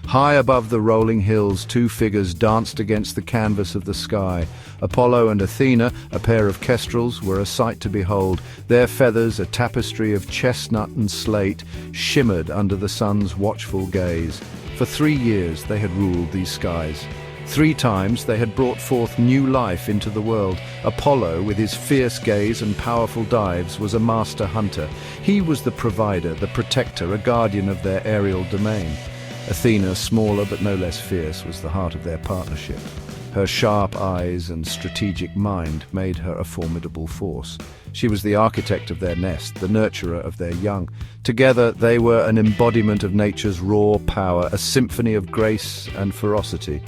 High above the rolling hills, two figures danced against the canvas of the sky. Apollo and Athena, a pair of kestrels, were a sight to behold. Their feathers, a tapestry of chestnut and slate, shimmered under the sun's watchful gaze. For 3 years they had ruled these skies. 3 times they had brought forth new life into the world. Apollo, with his fierce gaze and powerful dives, was a master hunter. He was the provider, the protector, a guardian of their aerial domain. Athena, smaller but no less fierce, was the heart of their partnership. Her sharp eyes and strategic mind made her a formidable force. She was the architect of their nest, the nurturer of their young. Together they were an embodiment of nature's raw power, a symphony of grace and ferocity.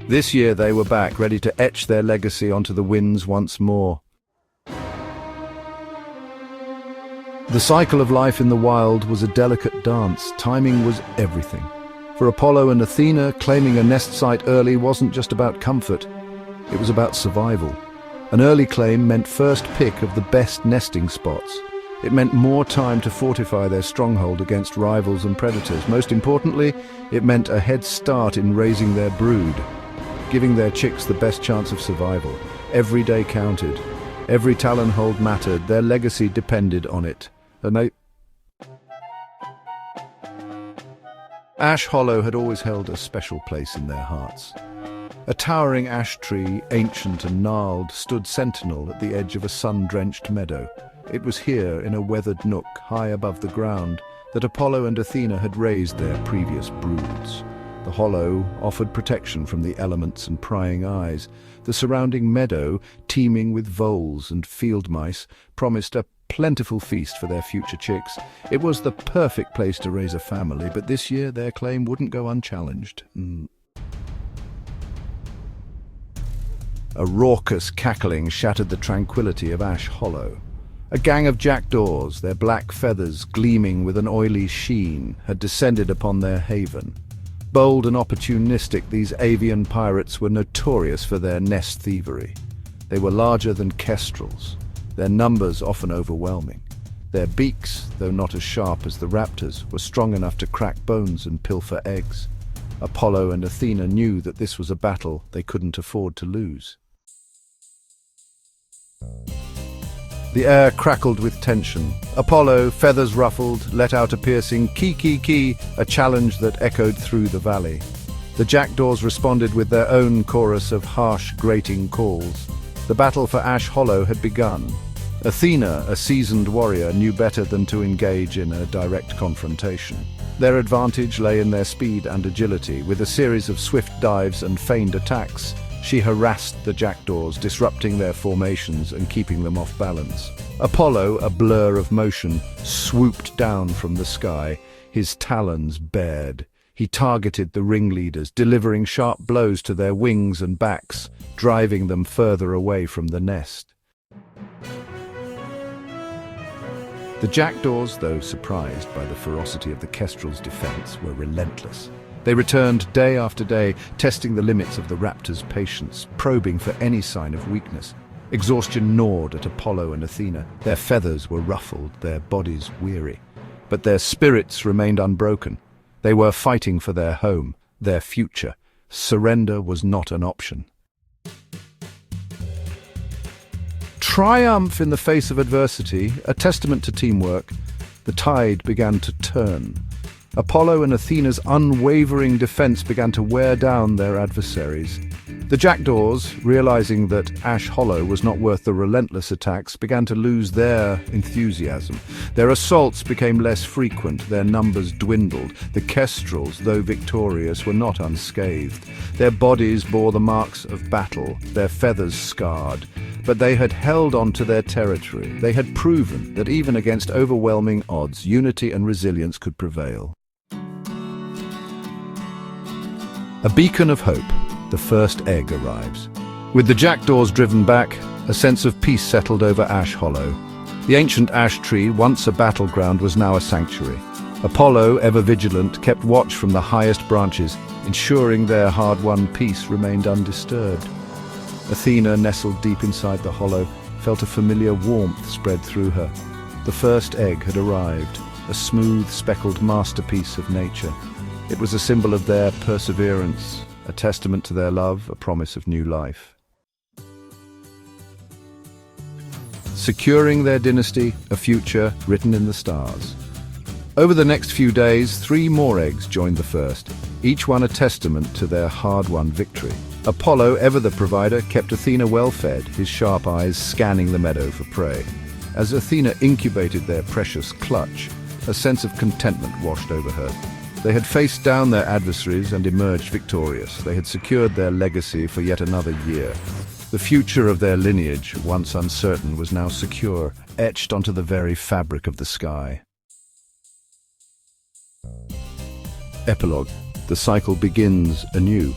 This year they were back, ready to etch their legacy onto the winds once more. The cycle of life in the wild was a delicate dance. Timing was everything. For Apollo and Athena, claiming a nest site early wasn't just about comfort, it was about survival. An early claim meant first pick of the best nesting spots. It meant more time to fortify their stronghold against rivals and predators. Most importantly, it meant a head start in raising their brood, giving their chicks the best chance of survival. Every day counted. Every talon hold mattered. Their legacy depended on it. Ash Hollow had always held a special place in their hearts. A towering ash tree, ancient and gnarled, stood sentinel at the edge of a sun-drenched meadow. It was here, in a weathered nook high above the ground, that Apollo and Athena had raised their previous broods. The hollow offered protection from the elements and prying eyes. The surrounding meadow, teeming with voles and field mice, promised a plentiful feast for their future chicks. It was the perfect place to raise a family, but this year their claim wouldn't go unchallenged. A raucous cackling shattered the tranquility of Ash Hollow. A gang of jackdaws, their black feathers gleaming with an oily sheen, had descended upon their haven. Bold and opportunistic, these avian pirates were notorious for their nest thievery. They were larger than kestrels, their numbers often overwhelming. Their beaks, though not as sharp as the raptors, were strong enough to crack bones and pilfer eggs. Apollo and Athena knew that this was a battle they couldn't afford to lose. The air crackled with tension. Apollo, feathers ruffled, let out a piercing kee-kee-kee, a challenge that echoed through the valley. The jackdaws responded with their own chorus of harsh, grating calls. The battle for Ash Hollow had begun. Athena, a seasoned warrior, knew better than to engage in a direct confrontation. Their advantage lay in their speed and agility. With a series of swift dives and feigned attacks, she harassed the jackdaws, disrupting their formations and keeping them off balance. Apollo, a blur of motion, swooped down from the sky, his talons bared. He targeted the ringleaders, delivering sharp blows to their wings and backs, driving them further away from the nest. The jackdaws, though surprised by the ferocity of the kestrels' defense, were relentless. They returned day after day, testing the limits of the raptors' patience, probing for any sign of weakness. Exhaustion gnawed at Apollo and Athena. Their feathers were ruffled, their bodies weary. But their spirits remained unbroken. They were fighting for their home, their future. Surrender was not an option. Triumph in the face of adversity, a testament to teamwork, the tide began to turn. Apollo and Athena's unwavering defense began to wear down their adversaries. The jackdaws, realizing that Ash Hollow was not worth the relentless attacks, began to lose their enthusiasm. Their assaults became less frequent, their numbers dwindled. The kestrels, though victorious, were not unscathed. Their bodies bore the marks of battle, their feathers scarred. But they had held on to their territory. They had proven that even against overwhelming odds, unity and resilience could prevail. A beacon of hope. The first egg arrives. With the jackdaws driven back, a sense of peace settled over Ash Hollow. The ancient ash tree, once a battleground, was now a sanctuary. Apollo, ever vigilant, kept watch from the highest branches, ensuring their hard-won peace remained undisturbed. Athena, nestled deep inside the hollow, felt a familiar warmth spread through her. The first egg had arrived, a smooth, speckled masterpiece of nature. It was a symbol of their perseverance, a testament to their love, a promise of new life. Securing their dynasty, a future written in the stars. Over the next few days, 3 more eggs joined the first, each one a testament to their hard-won victory. Apollo, ever the provider, kept Athena well-fed, his sharp eyes scanning the meadow for prey. As Athena incubated their precious clutch, a sense of contentment washed over her. They had faced down their adversaries and emerged victorious. They had secured their legacy for yet another year. The future of their lineage, once uncertain, was now secure, etched onto the very fabric of the sky. Epilogue. The cycle begins anew.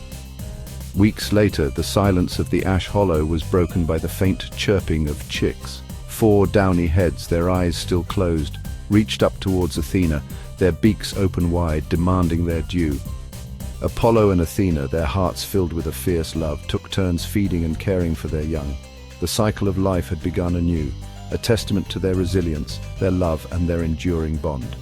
Weeks later, the silence of the ash hollow was broken by the faint chirping of chicks. 4 downy heads, their eyes still closed, reached up towards Athena, their beaks open wide, demanding their due. Apollo and Athena, their hearts filled with a fierce love, took turns feeding and caring for their young. The cycle of life had begun anew, a testament to their resilience, their love, and their enduring bond.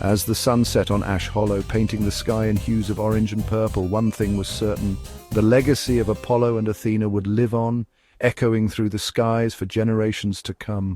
As the sun set on Ash Hollow, painting the sky in hues of orange and purple, one thing was certain: the legacy of Apollo and Athena would live on, echoing through the skies for generations to come.